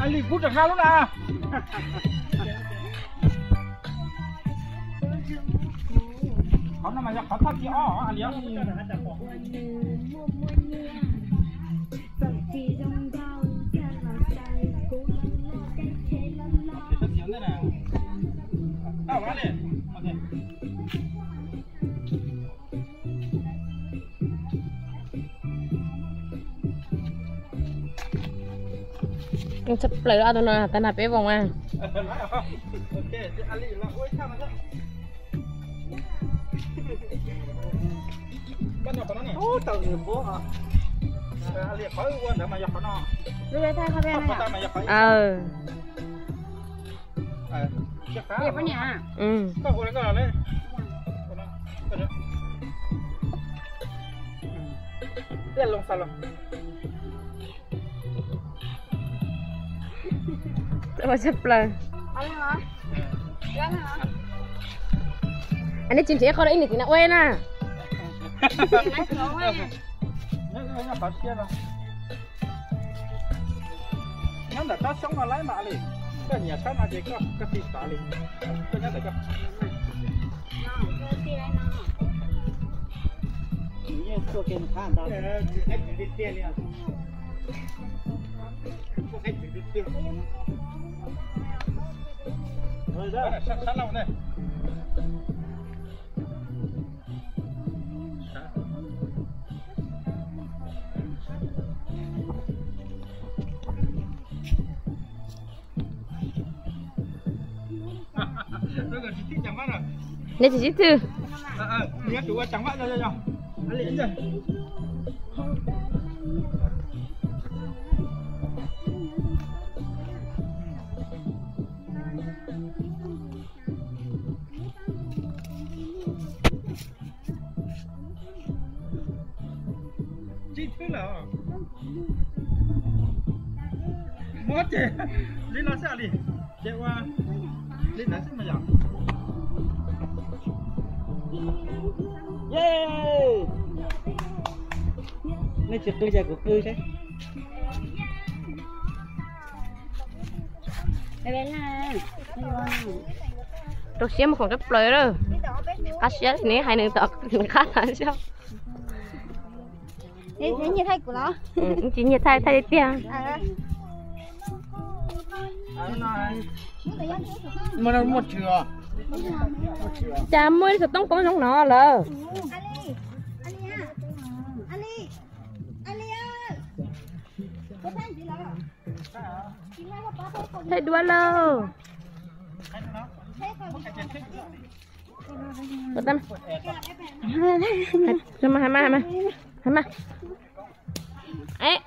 Anh đi phút được sao lúc nào? Không nó mà khó thắt gì ó anh liếng. Đâu ra đi. Em sắp lấy ở đâu nào ta nạp bé vòng à. Ok, anh đi là ôi sao mà thế? Bắt đầu nó này. Ô tao nhiều bố hả? Anh đi khỏi quên để mà giật nó. Đưa thay khỏi bên này. Giật cá. Giật vào nhà. Ừ. Có cô đấy đấy. Lên lông sao lông. Tôi sắp lấy. Anh ấy chim chỉ không đấy này thì nó quên à. Nó khó xia rồi. Nó là ta sống mà lấy mà liền. Cái nhà sáng mà chỉ có cái thịt xả liền. Cái nhớ được chưa? Như tôi kêu than đó. Anh đi tiền liền. Rồi đó, sát lâu đây. Nè chị chứ thư. Nhớ chủ chẳng bắt cho. Anh liền rồi. Chị thứ là mất chị đi nó sao đi chị qua đi nó sẽ mà giảm Yeah. Nó chụp tôi ra của tôi thế. Bên là. Tôi xem một khoảng sắp lấy rồi. Cắt xé thì này hai nửa tọt mình cắt là sao? Thế như thay của nó. Chỉ như thay tiền. Mà nó một chừa. Chả mới sẽ tông con trong nó là. Thấy đua lơ. Một tâm. Hai mà. Ấy.